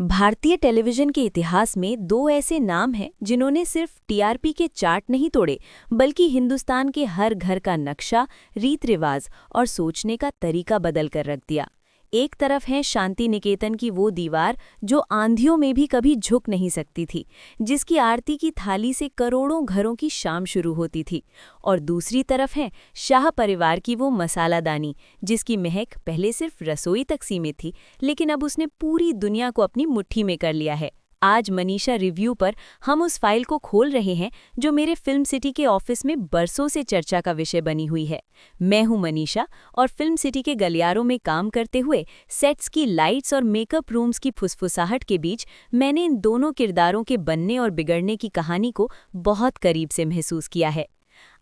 भारतीय टेलीविजन के इतिहास में दो ऐसे नाम हैं जिन्होंने सिर्फ टीआरपी के चार्ट नहीं तोड़े, बल्कि हिंदुस्तान के हर घर का नक्शा, रीत रिवाज और सोचने का तरीका बदल कर रख दिया। एक तरफ है शांति निकेतन की वो दीवार जो आंधियों में भी कभी झुक नहीं सकती थी, जिसकी आरती की थाली से करोड़ों घरों की शाम शुरू होती थी, और दूसरी तरफ है शाह परिवार की वो मसालादानी, जिसकी महक पहले सिर्फ रसोई तक सीमित थी, लेकिन अब उसने पूरी दुनिया को अपनी मुट्ठी में कर लिया है। आज मनीषा रिव्यू पर हम उस फाइल को खोल रहे हैं जो मेरे फिल्म सिटी के ऑफिस में बरसों से चर्चा का विषय बनी हुई है। मैं हूं मनीषा, और फिल्म सिटी के गलियारों में काम करते हुए सेट्स की लाइट्स और मेकअप रूम्स की फुसफुसाहट के बीच मैंने इन दोनों किरदारों के बनने और बिगड़ने की कहानी को बहुत करीब से महसूस किया है।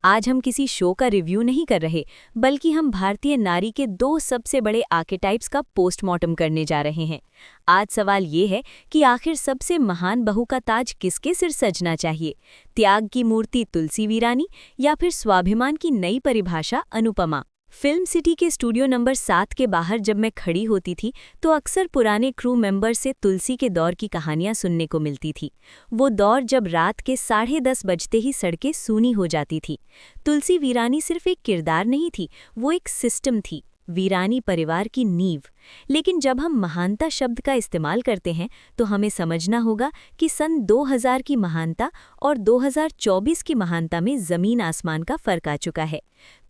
आज हम किसी शो का रिव्यू नहीं कर रहे, बल्कि हम भारतीय नारी के दो सबसे बड़े आर्केटाइप्स का पोस्टमार्टम करने जा रहे हैं। आज सवाल ये है कि आखिर सबसे महान बहू का ताज किसके सिर सजना चाहिए, त्याग की मूर्ति तुलसी वीरानी या फिर स्वाभिमान की नई परिभाषा अनुपमा। फिल्म सिटी के स्टूडियो नंबर 7 के बाहर जब मैं खड़ी होती थी तो अक्सर पुराने क्रू मेंबर्स से तुलसी के दौर की कहानियां सुनने को मिलती थी। वो दौर जब रात के 10:30 बजते ही सड़कें सूनी हो जाती थी। तुलसी वीरानी सिर्फ एक किरदार नहीं थी, वो एक सिस्टम थी, वीरानी परिवार की नींव। लेकिन जब हम महानता शब्द का इस्तेमाल करते हैं तो हमें समझना होगा कि सन 2000 की महानता और 2024 की महानता में ज़मीन आसमान का फ़र्क आ चुका है।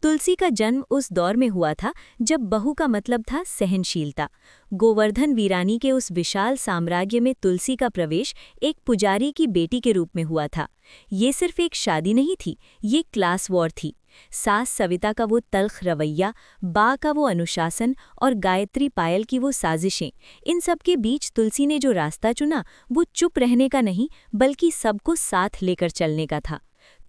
तुलसी का जन्म उस दौर में हुआ था जब बहू का मतलब था सहनशीलता। गोवर्धन वीरानी के उस विशाल साम्राज्य में तुलसी का प्रवेश एक पुजारी की बेटी के रूप में हुआ था। ये सिर्फ एक शादी नहीं थी, ये क्लास वॉर थी। सास सविता का वो तल्ख रवैया, बा का वो अनुशासन और गायत्री पायल की वो साजिशें, इन सब के बीच तुलसी ने जो रास्ता चुना वो चुप रहने का नहीं, बल्कि सबको साथ लेकर चलने का था।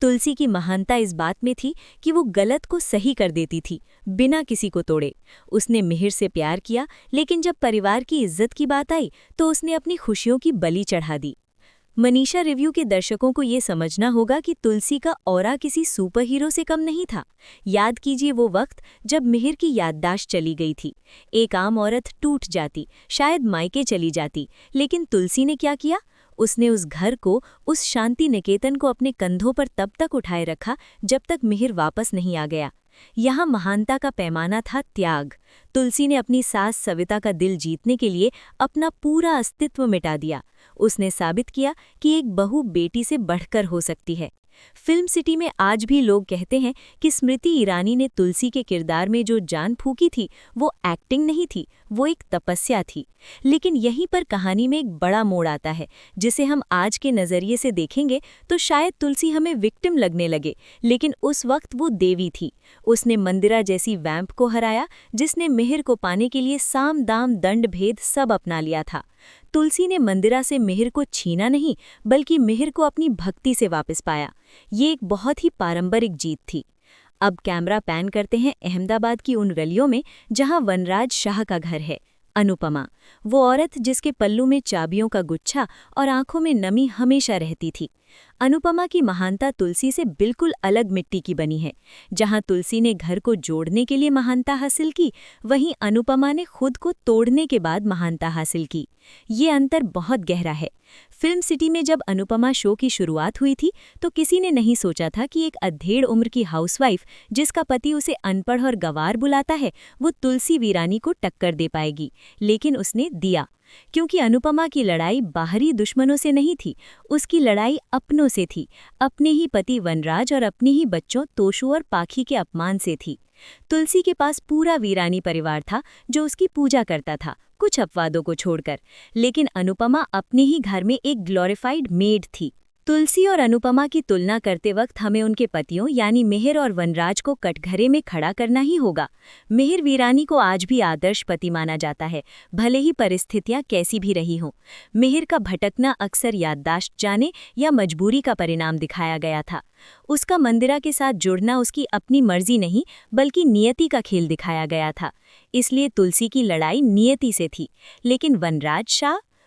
तुलसी की महानता इस बात में थी कि वो गलत को सही कर देती थी, बिना किसी को तोड़े। उसने मिहिर से प्यार किया, लेकिन जब परिवार की इज्जत की बात आई तो उसने अपनी खुशियों की बलि चढ़ा दी। मनीषा रिव्यू के दर्शकों को ये समझना होगा कि तुलसी का ऑरा किसी सुपर हीरो से कम नहीं था। याद कीजिए वो वक्त जब मिहिर की याददाश्त चली गई थी। एक आम औरत टूट जाती, शायद मायके चली जाती, लेकिन तुलसी ने क्या किया? उसने उस घर को, उस शांति निकेतन को अपने कंधों पर तब तक उठाए रखा जब तक मिहिर वापस नहीं आ गया। यहाँ महानता का पैमाना था त्याग। तुलसी ने अपनी सास सविता का दिल जीतने के लिए अपना पूरा अस्तित्व मिटा दिया। उसने साबित किया कि एक बहू बेटी से बढ़कर हो सकती है। फिल्म सिटी में आज भी लोग कहते हैं कि स्मृति ईरानी ने तुलसी के किरदार में जो जान फूकी थी वो एक्टिंग नहीं थी, वो एक तपस्या थी। लेकिन यहीं पर कहानी में एक बड़ा मोड़ आता है, जिसे हम आज के नज़रिए से देखेंगे तो शायद तुलसी हमें विक्टिम लगने लगे, लेकिन उस वक्त वो देवी थी। उसने मंदिरा जैसी वैम्प को हराया, जिसने मिहिर को पाने के लिए साम दाम दंड भेद सब अपना लिया था। तुलसी ने मंदिरा से मिहिर को छीना नहीं, बल्कि मिहिर को अपनी भक्ति से वापस पाया। ये एक बहुत ही पारंपरिक जीत थी। अब कैमरा पैन करते हैं अहमदाबाद की उन गलियों में जहां वनराज शाह का घर है। अनुपमा, वो औरत जिसके पल्लू में चाबियों का गुच्छा और आंखों में नमी हमेशा रहती थी। अनुपमा की महानता तुलसी से बिल्कुल अलग मिट्टी की बनी है। जहां तुलसी ने घर को जोड़ने के लिए महानता हासिल की, वहीं अनुपमा ने खुद को तोड़ने के बाद महानता हासिल की। ये अंतर बहुत गहरा है। फिल्म सिटी में जब अनुपमा शो की शुरुआत हुई थी तो किसी ने नहीं सोचा था कि एक अधेड़ उम्र की हाउसवाइफ, जिसका पति उसे अनपढ़ और गंवार बुलाता है, वो तुलसी वीरानी को टक्कर दे पाएगी। लेकिन उसने दिया, क्योंकि अनुपमा की लड़ाई बाहरी दुश्मनों से नहीं थी, उसकी लड़ाई अपनों से थी, अपने ही पति वनराज और अपने ही बच्चों तोशु और पाखी के अपमान से थी। तुलसी के पास पूरा वीरानी परिवार था जो उसकी पूजा करता था, कुछ अपवादों को छोड़कर, लेकिन अनुपमा अपने ही घर में एक ग्लोरीफाइड मेड थी। तुलसी और अनुपमा की तुलना करते वक्त हमें उनके पतियों यानी मिहिर और वनराज को कटघरे में खड़ा करना ही होगा। मिहिर वीरानी को आज भी आदर्श पति माना जाता है, भले ही परिस्थितियां कैसी भी रही हों। मिहिर का भटकना अक्सर याददाश्त जाने या मजबूरी का परिणाम दिखाया गया था। उसका मंदिरा के साथ जुड़ना उसकी अपनी मर्जी नहीं, बल्कि नियति का खेल दिखाया गया था। इसलिए तुलसी की लड़ाई नियति से थी। लेकिन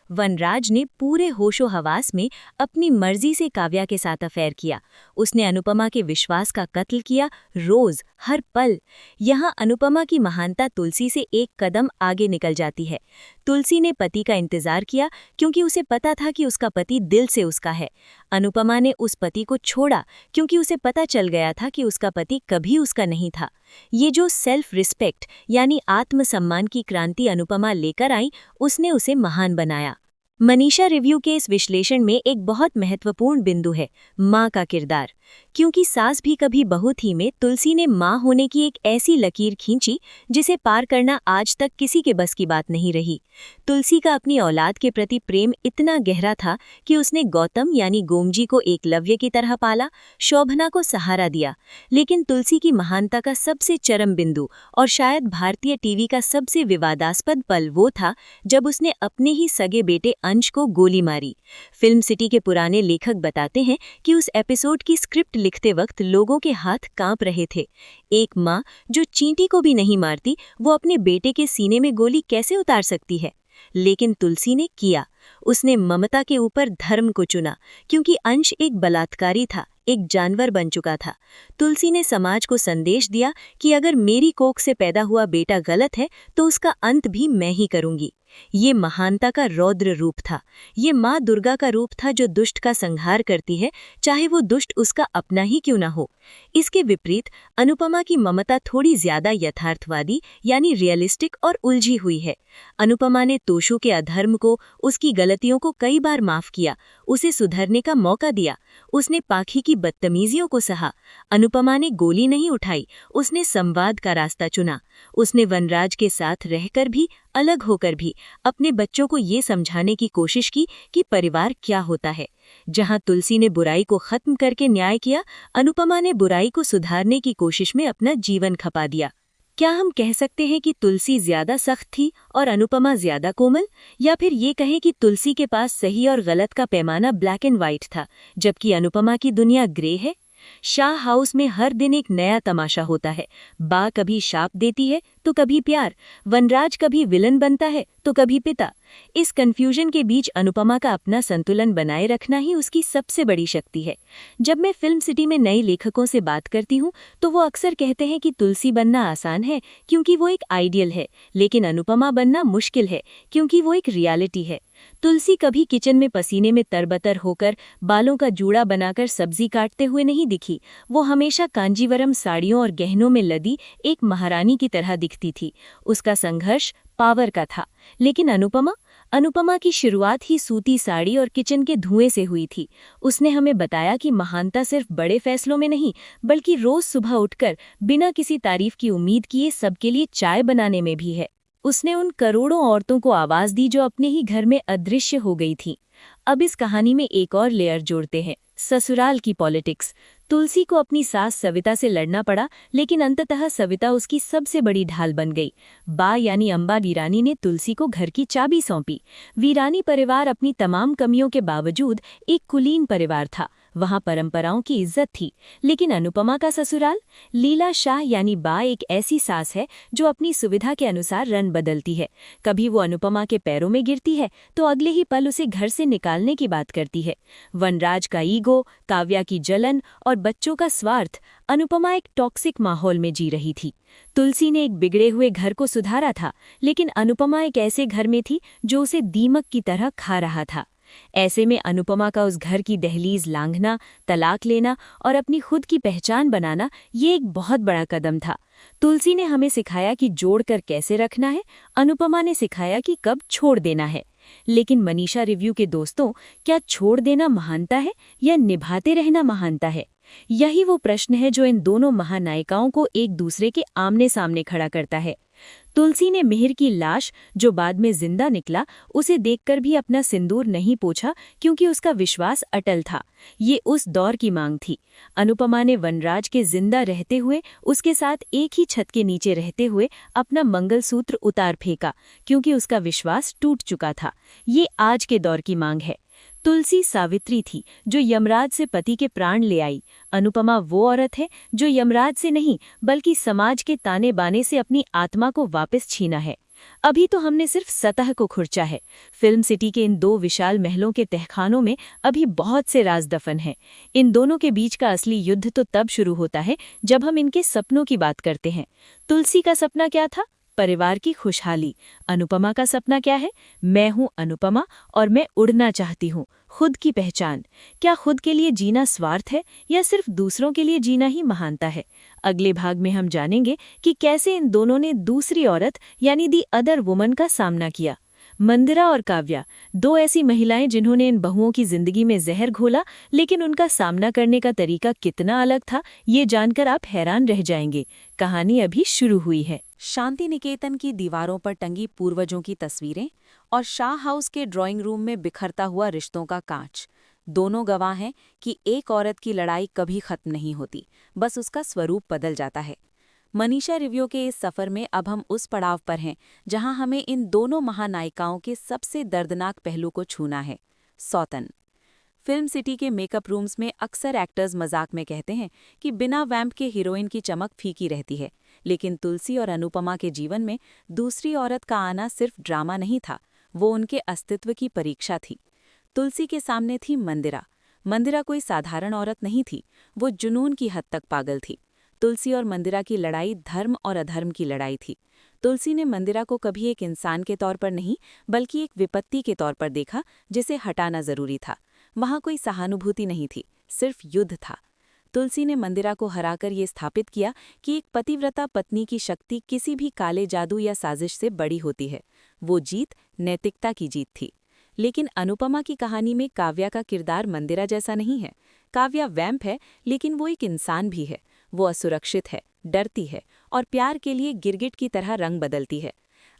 वनराज ने पूरे होशो हवास में अपनी मर्जी से काव्या के साथ अफेयर किया। उसने अनुपमा के विश्वास का कत्ल किया, रोज, हर पल। यहाँ अनुपमा की महानता तुलसी से एक कदम आगे निकल जाती है। तुलसी ने पति का इंतजार किया क्योंकि उसे पता था कि उसका पति दिल से उसका है। अनुपमा ने उस पति को छोड़ा क्योंकि उसे पता चल गया था कि उसका पति कभी उसका नहीं था। ये जो सेल्फ रिस्पेक्ट यानी आत्मसम्मान की क्रांति अनुपमा लेकर आई, उसने उसे महान बनाया। मनीषा रिव्यू के इस विश्लेषण में एक बहुत महत्वपूर्ण बिंदु है, माँ का किरदार। क्योंकि सास भी कभी बहू थी में तुलसी ने माँ होने की एक ऐसी लकीर खींची जिसे पार करना आज तक किसी के बस की बात नहीं रही। तुलसी का अपनी औलाद के प्रति प्रेम इतना गहरा था कि उसने गौतम यानी गोमजी को एकलव्य की तरह पाला, शोभना को सहारा दिया। लेकिन तुलसी की महानता का सबसे चरम बिंदु और शायद भारतीय टीवी का सबसे विवादास्पद पल वो था जब उसने अपने ही सगे बेटे अंश को गोली मारी। फिल्म सिटी के पुराने लेखक बताते हैं कि उस एपिसोड की स्क्रिप्ट लिखते वक्त लोगों के हाथ कांप रहे थे। एक माँ जो चींटी को भी नहीं मारती, वो अपने बेटे के सीने में गोली कैसे उतार सकती है? लेकिन तुलसी ने किया। उसने ममता के ऊपर धर्म को चुना, क्योंकि अंश एक बलात्कारी था, एक जानवर बन चुका था। तुलसी ने समाज को संदेश दिया कि अगर मेरी कोख से पैदा हुआ बेटा गलत है तो उसका अंत भी मैं ही करूंगी। ये महानता का रौद्र रूप था। ये माँ दुर्गा का रूप था जो दुष्ट का संहार करती है, चाहे वो दुष्ट उसका अपना ही क्यों ना हो। इसके विपरीत अनुपमा की ममता थोड़ी ज्यादा यथार्थवादी यानी रियलिस्टिक और उलझी हुई है। अनुपमा ने तोशु के अधर्म को, उसकी गलतियों को कई बार माफ किया, उसे सुधरने का मौका दिया। उसने पाखी की बदतमीजियों को सहा। अनुपमा ने गोली नहीं उठाई, उसने संवाद का रास्ता चुना। उसने वनराज के साथ रहकर भी, अलग होकर भी अपने बच्चों को ये समझाने की कोशिश की कि परिवार क्या होता है। जहां तुलसी ने बुराई को खत्म करके न्याय किया, अनुपमा ने बुराई को सुधारने की कोशिश में अपना जीवन खपा दिया। क्या हम कह सकते हैं कि तुलसी ज्यादा सख्त थी और अनुपमा ज्यादा कोमल? या फिर ये कहें कि तुलसी के पास सही और गलत का पैमाना ब्लैक एंड व्हाइट था, जबकि अनुपमा की दुनिया ग्रे है? शाह हाउस में हर दिन एक नया तमाशा होता है। बा कभी शाप देती है तो कभी प्यार, वनराज कभी विलन बनता है तो कभी पिता। इस कंफ्यूजन के बीच अनुपमा का अपना संतुलन बनाए रखना ही उसकी सबसे बड़ी शक्ति है। जब मैं फिल्म सिटी में नए लेखकों से बात करती हूँ तो वो अक्सर कहते हैं कि तुलसी बनना आसान है क्योंकि वो एक आइडियल है, लेकिन अनुपमा बनना मुश्किल है क्योंकि वो एक रियलिटी है। तुलसी कभी किचन में पसीने में तरबतर होकर, बालों का जूड़ा बनाकर सब्जी काटते हुए नहीं दिखी। वो हमेशा कांजीवरम साड़ियों और गहनों में लदी एक महारानी की तरह दिखती थी। उसका संघर्ष पावर का था। लेकिन अनुपमा की शुरुआत ही सूती साड़ी और किचन के धुएं से हुई थी। उसने हमें बताया कि महानता सिर्फ बड़े फैसलों में नहीं, बल्कि रोज सुबह उठकर बिना किसी तारीफ की उम्मीद किए सबके लिए चाय बनाने में भी है। उसने उन करोड़ों औरतों को आवाज दी जो अपने ही घर में अदृश्य हो गई थीं। अब इस कहानी में एक और लेयर जोड़ते हैं, ससुराल की पॉलिटिक्स। तुलसी को अपनी सास सविता से लड़ना पड़ा, लेकिन अंततः सविता उसकी सबसे बड़ी ढाल बन गई। बा यानी अम्बा वीरानी ने तुलसी को घर की चाबी सौंपी। वीरानी परिवार अपनी तमाम कमियों के बावजूद एक कुलीन परिवार था। वहां परंपराओं की इज्जत थी। लेकिन अनुपमा का ससुराल? लीला शाह यानी बा एक ऐसी सास है जो अपनी सुविधा के अनुसार रन बदलती है। कभी वो अनुपमा के पैरों में गिरती है तो अगले ही पल उसे घर से निकालने की बात करती है। वनराज का ईगो, काव्या की जलन और बच्चों का स्वार्थ। अनुपमा एक टॉक्सिक माहौल में जी रही थी। तुलसी ने एक बिगड़े हुए घर को सुधारा था, लेकिन अनुपमा एक ऐसे घर में थी जो उसे दीमक की तरह खा रहा था। ऐसे में अनुपमा का उस घर की दहलीज लांघना, तलाक लेना और अपनी खुद की पहचान बनाना, ये एक बहुत बड़ा कदम था। तुलसी ने हमें सिखाया कि जोड़कर कैसे रखना है, अनुपमा ने सिखाया कि कब छोड़ देना है। लेकिन मनीषा रिव्यू के दोस्तों, क्या छोड़ देना महानता है या निभाते रहना महानता है? यही वो प्रश्न है जो इन दोनों महानायिकाओं को एक दूसरे के आमने सामने खड़ा करता है। तुलसी ने मिहिर की लाश, जो बाद में जिंदा निकला, उसे देखकर भी अपना सिंदूर नहीं पोंछा क्योंकि उसका विश्वास अटल था। ये उस दौर की मांग थी। अनुपमा ने वनराज के जिंदा रहते हुए, उसके साथ एक ही छत के नीचे रहते हुए अपना मंगलसूत्र उतार फेंका क्योंकि उसका विश्वास टूट चुका था। ये आज के दौर की मांग है। तुलसी सावित्री थी जो यमराज से पति के प्राण ले आई। अनुपमा वो औरत है जो यमराज से नहीं बल्कि समाज के ताने बाने से अपनी आत्मा को वापस छीना है। अभी तो हमने सिर्फ सतह को खुरचा है। फिल्म सिटी के इन दो विशाल महलों के तहखानों में अभी बहुत से राज दफन हैं। इन दोनों के बीच का असली युद्ध तो तब शुरू होता है जब हम इनके सपनों की बात करते हैं। तुलसी का सपना क्या था? परिवार की खुशहाली। अनुपमा का सपना क्या है? मैं हूँ अनुपमा और मैं उड़ना चाहती हूँ। खुद की पहचान। क्या खुद के लिए जीना स्वार्थ है या सिर्फ दूसरों के लिए जीना ही महानता है? अगले भाग में हम जानेंगे कि कैसे इन दोनों ने दूसरी औरत यानी दी अदर वुमन का सामना किया। मंदिरा और काव्या, दो ऐसी महिलाएं जिन्होंने इन बहुओं की जिंदगी में जहर घोला, लेकिन उनका सामना करने का तरीका कितना अलग था, ये जानकर आप हैरान रह जाएंगे। कहानी अभी शुरू हुई है। शांति निकेतन की दीवारों पर टंगी पूर्वजों की तस्वीरें और शाह हाउस के ड्राइंग रूम में बिखरता हुआ रिश्तों का कांच, दोनों गवाह हैं कि एक औरत की लड़ाई कभी खत्म नहीं होती, बस उसका स्वरूप बदल जाता है। मनीषा रिव्यू के इस सफ़र में अब हम उस पड़ाव पर हैं जहां हमें इन दोनों महानायिकाओं के सबसे दर्दनाक पहलू को छूना है। सौतन। फिल्म सिटी के मेकअप रूम्स में अक्सर एक्टर्स मजाक में कहते हैं कि बिना वैम्प के हीरोइन की चमक फीकी रहती है, लेकिन तुलसी और अनुपमा के जीवन में दूसरी औरत का आना सिर्फ ड्रामा नहीं था, वो उनके अस्तित्व की परीक्षा थी। तुलसी के सामने थी मंदिरा। मंदिरा कोई साधारण औरत नहीं थी, वो जुनून की हद तक पागल थी। तुलसी और मंदिरा की लड़ाई धर्म और अधर्म की लड़ाई थी। तुलसी ने मंदिरा को कभी एक इंसान के तौर पर नहीं, बल्कि एक विपत्ति के तौर पर देखा, जिसे हटाना जरूरी था। वहां कोई सहानुभूति नहीं थी, सिर्फ युद्ध था। तुलसी ने मंदिरा को हराकर ये स्थापित किया कि एक पतिव्रता पत्नी की शक्ति किसी भी काले जादू या साजिश से बड़ी होती है। वो जीत नैतिकता की जीत थी। लेकिन अनुपमा की कहानी में काव्या का किरदार मंदिरा जैसा नहीं है। काव्या वैम्प है, लेकिन वो एक इंसान भी है। वो असुरक्षित है, डरती है और प्यार के लिए गिरगिट की तरह रंग बदलती है।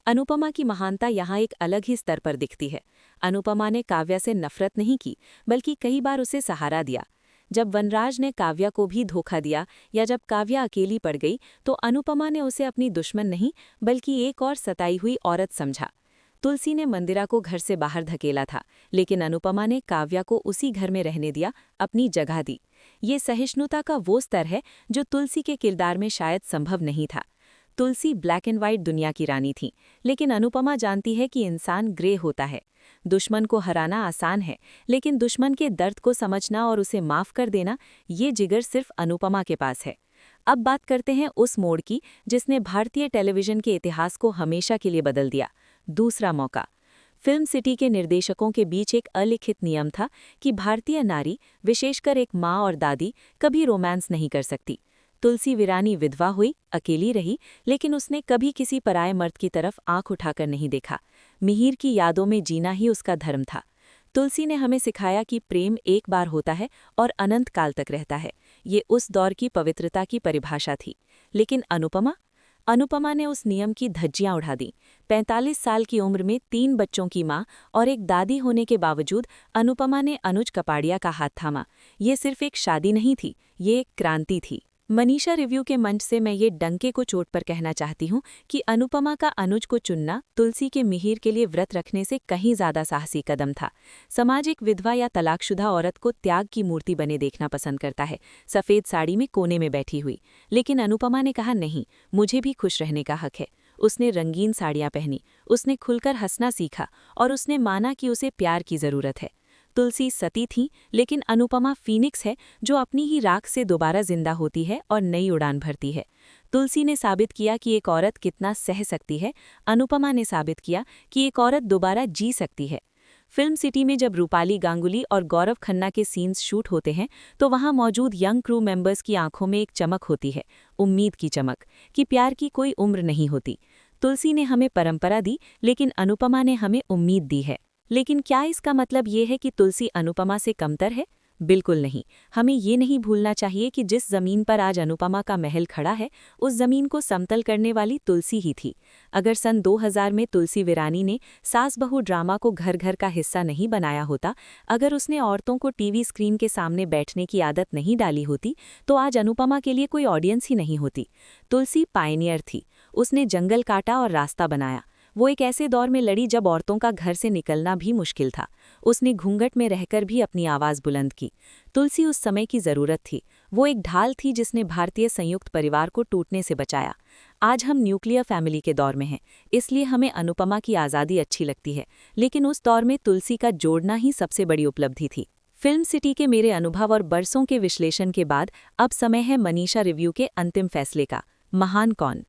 अनुपमा की महानता यहाँ एक अलग ही स्तर पर दिखती है। अनुपमा ने काव्या से नफरत नहीं की, बल्कि कई बार उसे सहारा दिया। जब वनराज ने काव्या को भी धोखा दिया या जब काव्या अकेली पड़ गई, तो अनुपमा ने उसे अपनी दुश्मन नहीं, बल्कि एक और सताई हुई औरत समझा। तुलसी ने मंदिरा को घर से बाहर धकेला था, लेकिन अनुपमा ने काव्या को उसी घर में रहने दिया, अपनी जगह दी। ये सहिष्णुता का वो स्तर है जो तुलसी के किरदार में शायद संभव नहीं था। तुलसी ब्लैक एंड व्हाइट दुनिया की रानी थी, लेकिन अनुपमा जानती है कि इंसान ग्रे होता है। दुश्मन को हराना आसान है, लेकिन दुश्मन के दर्द को समझना और उसे माफ कर देना, ये जिगर सिर्फ अनुपमा के पास है। अब बात करते हैं उस मोड़ की जिसने भारतीय टेलीविजन के इतिहास को हमेशा के लिए बदल दिया। दूसरा मौका। फिल्म सिटी के निर्देशकों के बीच एक अलिखित नियम था कि भारतीय नारी, विशेषकर एक माँ और दादी, कभी रोमांस नहीं कर सकती। तुलसी वीरानी विधवा हुई, अकेली रही, लेकिन उसने कभी किसी पराये मर्द की तरफ आंख उठाकर नहीं देखा। मिहिर की यादों में जीना ही उसका धर्म था। तुलसी ने हमें सिखाया कि प्रेम एक बार होता है और अनंत काल तक रहता है। ये उस दौर की पवित्रता की परिभाषा थी। लेकिन अनुपमा ने उस नियम की धज्जियां उड़ा दी। 45 साल की उम्र में 3 बच्चों की मां और एक दादी होने के बावजूद अनुपमा ने अनुज कपाड़िया का हाथ थामा। ये सिर्फ एक शादी नहीं थी, ये एक क्रांति थी। मनीषा रिव्यू के मंच से मैं ये डंके को चोट पर कहना चाहती हूँ कि अनुपमा का अनुज को चुनना तुलसी के मिहिर के लिए व्रत रखने से कहीं ज्यादा साहसी कदम था। समाज एक विधवा या तलाकशुदा औरत को त्याग की मूर्ति बने देखना पसंद करता है, सफ़ेद साड़ी में कोने में बैठी हुई। लेकिन अनुपमा ने कहा नहीं, मुझे भी खुश रहने का हक है। उसने रंगीन साड़ियाँ पहनी, उसने खुलकर हंसना सीखा और उसने माना कि उसे प्यार की ज़रूरत है। तुलसी सती थी, लेकिन अनुपमा फीनिक्स है जो अपनी ही राख से दोबारा जिंदा होती है और नई उड़ान भरती है। तुलसी ने साबित किया कि एक औरत कितना सह सकती है, अनुपमा ने साबित किया कि एक औरत दोबारा जी सकती है। फिल्म सिटी में जब रूपाली गांगुली और गौरव खन्ना के सीन्स शूट होते हैं, तो वहां मौजूद यंग क्रू मेंबर्स की आंखों में एक चमक होती है, उम्मीद की चमक, कि प्यार की कोई उम्र नहीं होती। तुलसी ने हमें परंपरा दी, लेकिन अनुपमा ने हमें उम्मीद दी है। लेकिन क्या इसका मतलब ये है कि तुलसी अनुपमा से कमतर है? बिल्कुल नहीं। हमें ये नहीं भूलना चाहिए कि जिस जमीन पर आज अनुपमा का महल खड़ा है, उस जमीन को समतल करने वाली तुलसी ही थी। अगर सन 2000 में तुलसी वीरानी ने सास बहू ड्रामा को घर घर का हिस्सा नहीं बनाया होता, अगर उसने औरतों को टीवी स्क्रीन के सामने बैठने की आदत नहीं डाली होती, तो आज अनुपमा के लिए कोई ऑडियंस ही नहीं होती। तुलसी पायनियर थी। उसने जंगल काटा और रास्ता बनाया। वो एक ऐसे दौर में लड़ी जब औरतों का घर से निकलना भी मुश्किल था। उसने घूंघट में रहकर भी अपनी आवाज़ बुलंद की। तुलसी उस समय की ज़रूरत थी। वो एक ढाल थी जिसने भारतीय संयुक्त परिवार को टूटने से बचाया। आज हम न्यूक्लियर फैमिली के दौर में हैं, इसलिए हमें अनुपमा की आज़ादी अच्छी लगती है, लेकिन उस दौर में तुलसी का जोड़ना ही सबसे बड़ी उपलब्धि थी। फिल्म सिटी के मेरे अनुभव और बरसों के विश्लेषण के बाद अब समय है मनीषा रिव्यू के अंतिम फैसले का। महान कौन?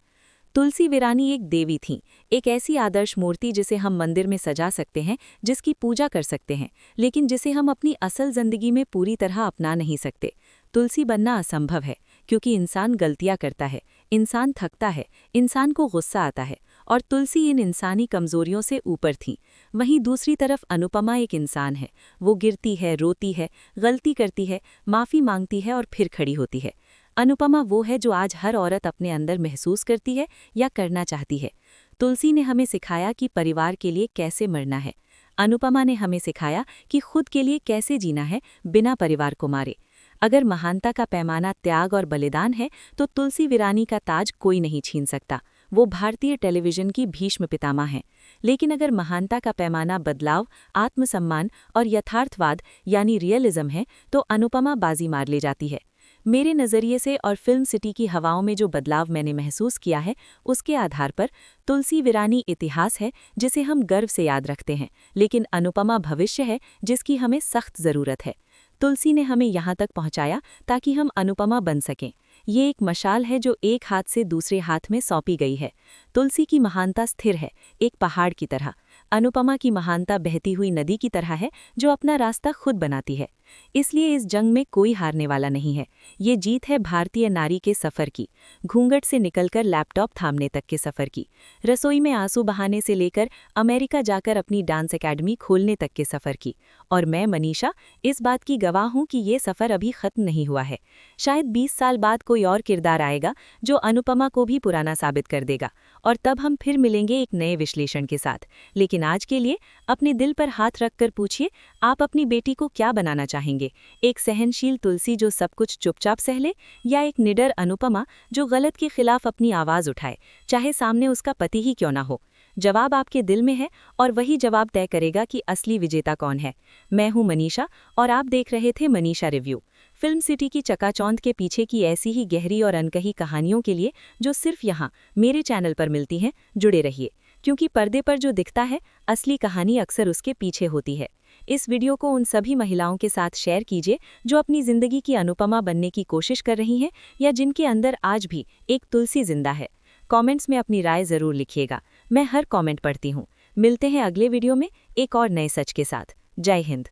तुलसी वीरानी एक देवी थीं, एक ऐसी आदर्श मूर्ति जिसे हम मंदिर में सजा सकते हैं, जिसकी पूजा कर सकते हैं, लेकिन जिसे हम अपनी असल जिंदगी में पूरी तरह अपना नहीं सकते। तुलसी बनना असंभव है, क्योंकि इंसान गलतियां करता है, इंसान थकता है, इंसान को गुस्सा आता है, और तुलसी इन इंसानी कमजोरियों से ऊपर थीं। वहीं दूसरी तरफ अनुपमा एक इंसान है। वो गिरती है, रोती है, गलती करती है, माफ़ी मांगती है और फिर खड़ी होती है। अनुपमा वो है जो आज हर औरत अपने अंदर महसूस करती है या करना चाहती है। तुलसी ने हमें सिखाया कि परिवार के लिए कैसे मरना है। अनुपमा ने हमें सिखाया कि खुद के लिए कैसे जीना है बिना परिवार को मारे। अगर महानता का पैमाना त्याग और बलिदान है, तो तुलसी वीरानी का ताज कोई नहीं छीन सकता। वो भारतीय टेलीविजन की भीष्म पितामह हैं। लेकिन अगर महानता का पैमाना बदलाव, आत्मसम्मान और यथार्थवाद यानी रियलिज्म है, तो अनुपमा बाजी मार ले जाती है। मेरे नज़रिए से और फिल्म सिटी की हवाओं में जो बदलाव मैंने महसूस किया है, उसके आधार पर तुलसी वीरानी इतिहास है जिसे हम गर्व से याद रखते हैं, लेकिन अनुपमा भविष्य है जिसकी हमें सख्त ज़रूरत है। तुलसी ने हमें यहाँ तक पहुँचाया ताकि हम अनुपमा बन सकें। ये एक मशाल है जो एक हाथ से दूसरे हाथ में सौंपी गई है। तुलसी की महानता स्थिर है, एक पहाड़ की तरह। अनुपमा की महानता बहती हुई नदी की तरह है जो अपना रास्ता खुद बनाती है। इसलिए इस जंग में कोई हारने वाला नहीं है। ये जीत है भारतीय नारी के सफ़र की, घूंघट से निकलकर लैपटॉप थामने तक के सफ़र की, रसोई में आंसू बहाने से लेकर अमेरिका जाकर अपनी डांस एकेडमी खोलने तक के सफ़र की। और मैं मनीषा इस बात की गवाह हूँ कि ये सफ़र अभी ख़त्म नहीं हुआ है। शायद 20 साल बाद कोई और किरदार आएगा जो अनुपमा को भी पुराना साबित कर देगा, और तब हम फिर मिलेंगे एक नए विश्लेषण के साथ। लेकिन आज के लिए अपने दिल पर हाथ रखकर पूछिए, आप अपनी बेटी को क्या बनाना चाहेंगे? एक सहनशील तुलसी जो सब कुछ चुपचाप सह ले, या एक निडर अनुपमा जो गलत के खिलाफ अपनी आवाज़ उठाए, चाहे सामने उसका पति ही क्यों ना हो? जवाब आपके दिल में है, और वही जवाब तय करेगा कि असली विजेता कौन है। मैं हूं मनीषा, और आप देख रहे थे मनीषा रिव्यू। फिल्म सिटी की चकाचौंध के पीछे की ऐसी ही गहरी और अनकही कहानियों के लिए जो सिर्फ यहाँ मेरे चैनल पर मिलती हैं, जुड़े रहिए, क्योंकि पर्दे पर जो दिखता है, असली कहानी अक्सर उसके पीछे होती है। इस वीडियो को उन सभी महिलाओं के साथ शेयर कीजिए जो अपनी ज़िंदगी की अनुपमा बनने की कोशिश कर रही हैं, या जिनके अंदर आज भी एक तुलसी जिंदा है। कमेंट्स में अपनी राय ज़रूर लिखिएगा, मैं हर कमेंट पढ़ती हूँ। मिलते हैं अगले वीडियो में एक और नए सच के साथ। जय हिंद।